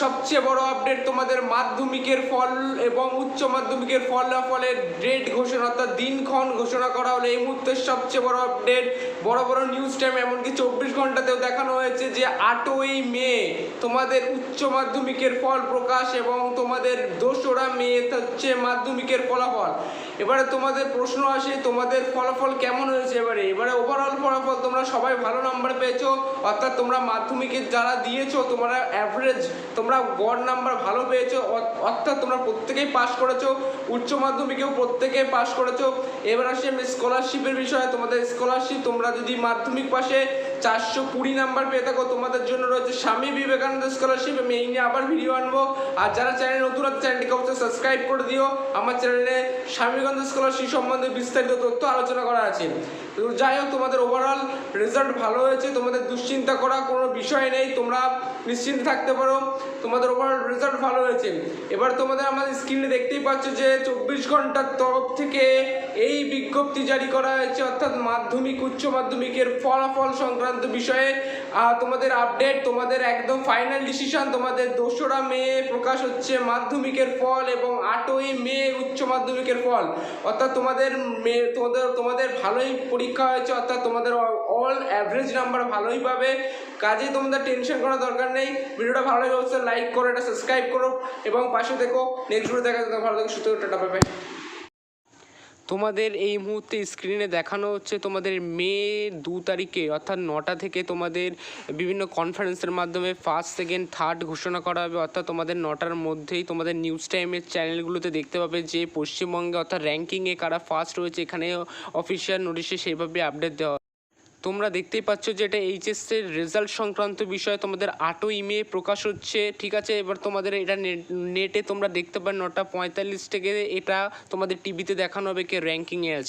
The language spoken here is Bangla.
সবচেয়ে বড় আপডেট, তোমাদের মাধ্যমিকের ফল এবং উচ্চ মাধ্যমিকের ফলাফলের ডেট ঘোষণা অর্থাৎ দিনক্ষণ ঘোষণা করা হলো। এই মুহূর্তের সবচেয়ে বড় আপডেট, বড় বড় নিউজ টাইম এমনকি 24 ঘন্টাতেও দেখানো হয়েছে যে 8ই মে তোমাদের উচ্চ মাধ্যমিকের ফল প্রকাশ এবং তোমাদের 2রা মে হচ্ছে মাধ্যমিকের ফলাফল। এবারে তোমাদের প্রশ্ন আসে, তোমাদের ফলাফল কেমন হয়েছে? এবারে ওভারঅল ফলাফল তোমরা সবাই ভালো নাম্বার পেয়েছো, অর্থাৎ তোমরা মাধ্যমিকের যারা দিয়েছো তোমরা অ্যাভারেজ তোমরা গড় নাম্বার ভালো পেয়েছো, অর্থাৎ তোমরা প্রত্যেকেই পাস করেছো, উচ্চ মাধ্যমিকেও প্রত্যেকেই পাস করেছো। এবার আসি আমি স্কলারশিপের বিষয়ে। তোমাদের স্কলারশিপ, তোমরা যদি মাধ্যমিক পাশে 420 নাম্বার পেয়ে থাকো তোমাদের জন্য রয়েছে স্বামী বিবেকানন্দ স্কলারশিপ। আমি এই নিয়ে আবার ভিডিও আনবো। আর যারা চ্যানেল নতুন আছে চ্যানেলটিকে অবশ্যই সাবস্ক্রাইব করে দিও। আমার চ্যানেলে স্বামী বিবেকানন্দ স্কলারশিপ সম্বন্ধে বিস্তারিত তথ্য আলোচনা করা আছে। যাই হোক, তোমাদের ওভারঅল রেজাল্ট ভালো হয়েছে, তোমাদের দুশ্চিন্তা করা কোনো বিষয় নেই, তোমরা নিশ্চিন্তে থাকতে পারো, তোমাদের ওভারঅল রেজাল্ট ভালো হয়েছে। এবার তোমাদের আমাদের স্ক্রিনে দেখতেই পাচ্ছ যে 24 ঘন্টার তরফ থেকে এই বিজ্ঞপ্তি জারি করা হয়েছে, অর্থাৎ মাধ্যমিক উচ্চ মাধ্যমিকের ফলাফল সংক্রান্ত বিষয়ে তোমাদের আপডেট, তোমাদের একদম ফাইনাল ডিসিশন। তোমাদের 2রা মে প্রকাশ হচ্ছে মাধ্যমিকের ফল এবং 8ই মে উচ্চ মাধ্যমিকের ফল, অর্থাৎ তোমাদের ভালোই পরীক্ষা হয়েছে, অর্থাৎ তোমাদের অল অ্যাভারেজ নাম্বার ভালোই পাবে, কাজেই তোমাদের টেনশন করার দরকার নেই। ভিডিওটা ভালো লাগে অবশ্যই লাইক করো, এটা সাবস্ক্রাইব করো এবং পাশে দেখো। নেক্সট ভিডিও দেখা যাবে। ভালো থেকে সুস্থ, টাটা, বাই বাই। তোমাদের এই মুহূর্তে স্ক্রিনে দেখানো হচ্ছে তোমাদের মে 2 তারিখে অর্থাৎ 9টা থেকে তোমাদের বিভিন্ন কনফারেন্সের মাধ্যমে ফার্স্ট সেকেন্ড থার্ড ঘোষণা করা হবে, অর্থাৎ তোমাদের 9টার মধ্যেই তোমাদের নিউজ টাইমের চ্যানেলগুলোতে দেখতে পাবে যে পশ্চিমবঙ্গে অর্থাৎ র্যাঙ্কিংয়ে কারা ফার্স্ট রয়েছে, এখানে অফিসিয়াল নোটিশে সেইভাবে আপডেট দেওয়া। তোমরা দেখতেই পাচ্ছ যে এটা এইচএসের রেজাল্ট সংক্রান্ত বিষয়ে তোমাদের 8ই মে প্রকাশ হচ্ছে, ঠিক আছে। এবার তোমাদের এটা নেটে তোমরা দেখতে পাবে 9টা 45 থেকে এটা তোমাদের টিভিতে দেখানো হবে কে র্যাঙ্কিংয়ে আছে।